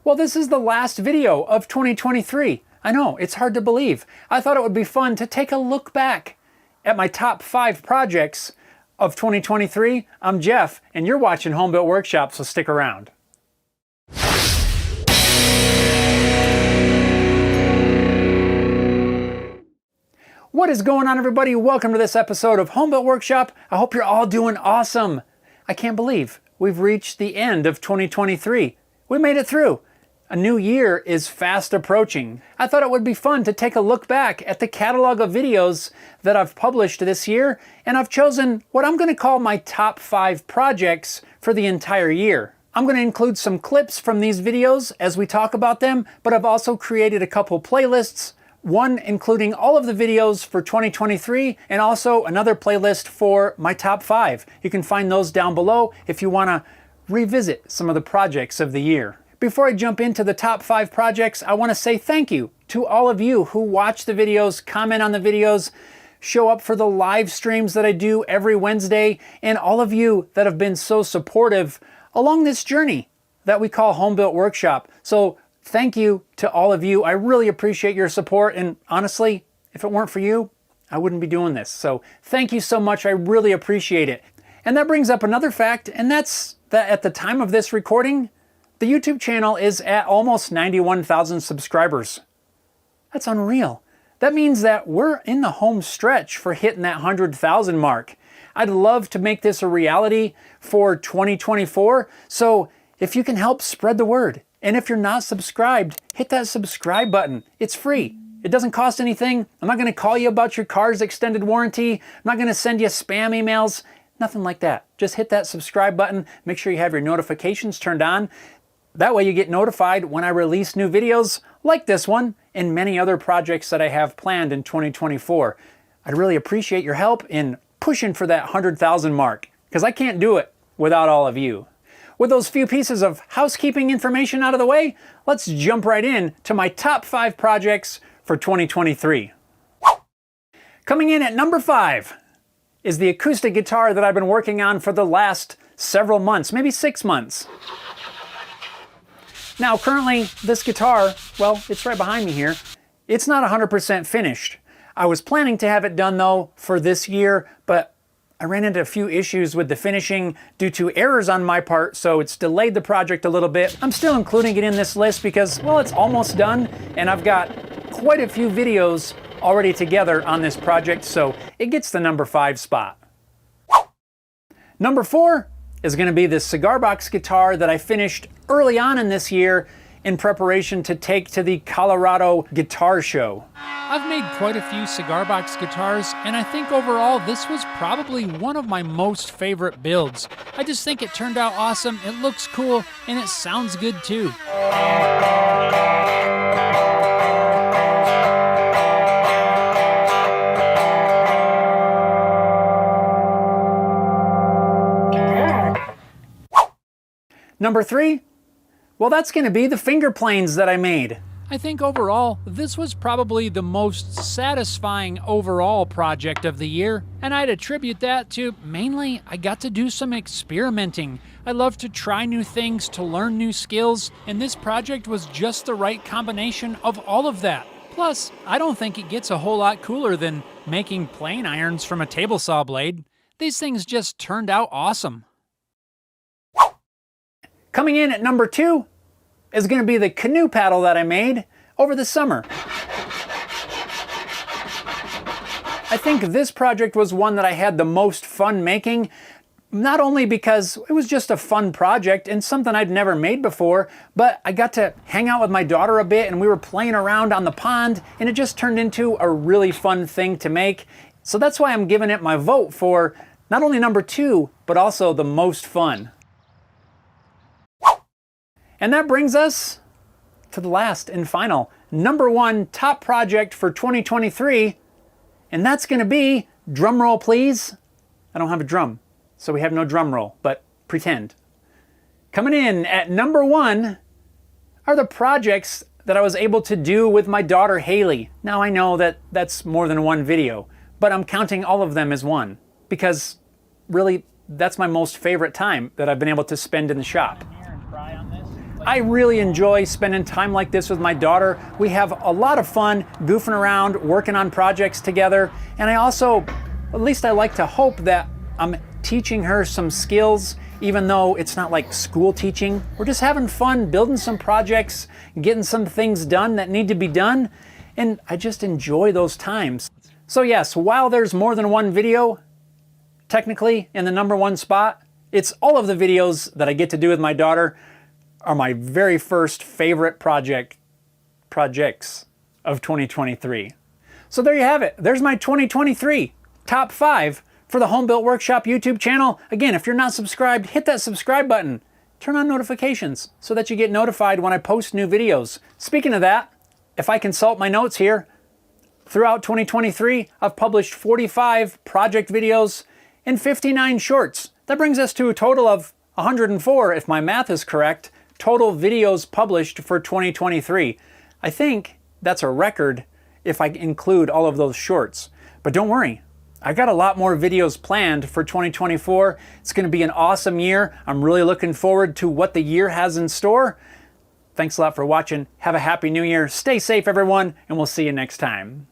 Well, this is the last video of 2023. I know, it's hard to believe. I thought it would be fun to take a look back at my top 5 projects of 2023. I'm Jeff, and you're watching Home Built Workshop, so stick around. What is going on, everybody? Welcome to this episode of Home Built Workshop. I hope you're all doing awesome. I can't believe we've reached the end of 2023. We made it through. A new year is fast approaching. I thought it would be fun to take a look back at the catalog of videos that I've published this year, and I've chosen what I'm going to call my top 5 projects for the entire year. I'm going to include some clips from these videos as we talk about them, but I've also created a couple playlists, one including all of the videos for 2023 and also another playlist for my top 5. You can find those down below if you want to revisit some of the projects of the year. Before I jump into the top 5 projects, I want to say thank you to all of you who watch the videos, comment on the videos, show up for the live streams that I do every Wednesday, and all of you that have been so supportive along this journey that we call Home Built Workshop. So thank you to all of you. I really appreciate your support, and honestly, if it weren't for you, I wouldn't be doing this. So thank you so much. I really appreciate it. And that brings up another fact, and that's that at the time of this recording, the YouTube channel is at almost 91,000 subscribers. That's unreal. That means that we're in the home stretch for hitting that 100,000 mark. I'd love to make this a reality for 2024, so if you can help spread the word, and if you're not subscribed, hit that subscribe button. It's free. It doesn't cost anything. I'm not going to call you about your car's extended warranty. I'm not going to send you spam emails. Nothing like that. Just hit that subscribe button. Make sure you have your notifications turned on. That way you get notified when I release new videos like this one and many other projects that I have planned in 2024. I'd really appreciate your help in pushing for that 100,000 mark, because I can't do it without all of you. With those few pieces of housekeeping information out of the way, let's jump right in to my top 5 projects for 2023. Coming in at number 5 is the acoustic guitar that I've been working on for the last several months, maybe 6 months. Now, currently, this guitar, well, it's right behind me here. It's not 100% finished. I was planning to have it done, though, for this year, but I ran into a few issues with the finishing due to errors on my part, so it's delayed the project a little bit. I'm still including it in this list because, well, it's almost done, and I've got quite a few videos already together on this project, so it gets the number 5 spot. Number 4 is going to be this Cigar Box guitar that I finished early on in this year in preparation to take to the Colorado Guitar Show. I've made quite a few Cigar Box guitars, and I think overall this was probably one of my most favorite builds. I just think it turned out awesome, it looks cool, and it sounds good too. Number 3? Well, that's going to be the finger planes that I made. I think overall, this was probably the most satisfying overall project of the year, and I'd attribute that to mainly I got to do some experimenting. I love to try new things, to learn new skills, and this project was just the right combination of all of that. Plus, I don't think it gets a whole lot cooler than making plane irons from a table saw blade. These things just turned out awesome. Coming in at number 2 is going to be the Canoe Paddle that I made over the summer. I think this project was one that I had the most fun making, not only because it was just a fun project and something I'd never made before, but I got to hang out with my daughter a bit and we were playing around on the pond, and it just turned into a really fun thing to make. So that's why I'm giving it my vote for not only number 2, but also the most fun. And that brings us to the last and final number 1 top project for 2023, and that's going to be, drum roll please. I don't have a drum, so we have no drum roll, but pretend. Coming in at number 1 are the projects that I was able to do with my daughter Haley. Now I know that that's more than one video, but I'm counting all of them as one, because really that's my most favorite time that I've been able to spend in the shop. I really enjoy spending time like this with my daughter. We have a lot of fun goofing around, working on projects together. And I also, at least I like to hope that I'm teaching her some skills, even though it's not like school teaching. We're just having fun building some projects, getting some things done that need to be done. And I just enjoy those times. So yes, while there's more than one video, technically in the #1 spot, it's all of the videos that I get to do with my daughter are my very first favorite projects of 2023. So there you have it. There's my 2023 top 5 for the Home Built Workshop YouTube channel. Again, if you're not subscribed, hit that subscribe button. Turn on notifications so that you get notified when I post new videos. Speaking of that, if I consult my notes here, throughout 2023, I've published 45 project videos and 59 shorts. That brings us to a total of 104, if my math is correct, total videos published for 2023. I think that's a record if I include all of those shorts. But don't worry, I've got a lot more videos planned for 2024. It's going to be an awesome year. I'm really looking forward to what the year has in store. Thanks a lot for watching. Have a happy new year. Stay safe, everyone, and we'll see you next time.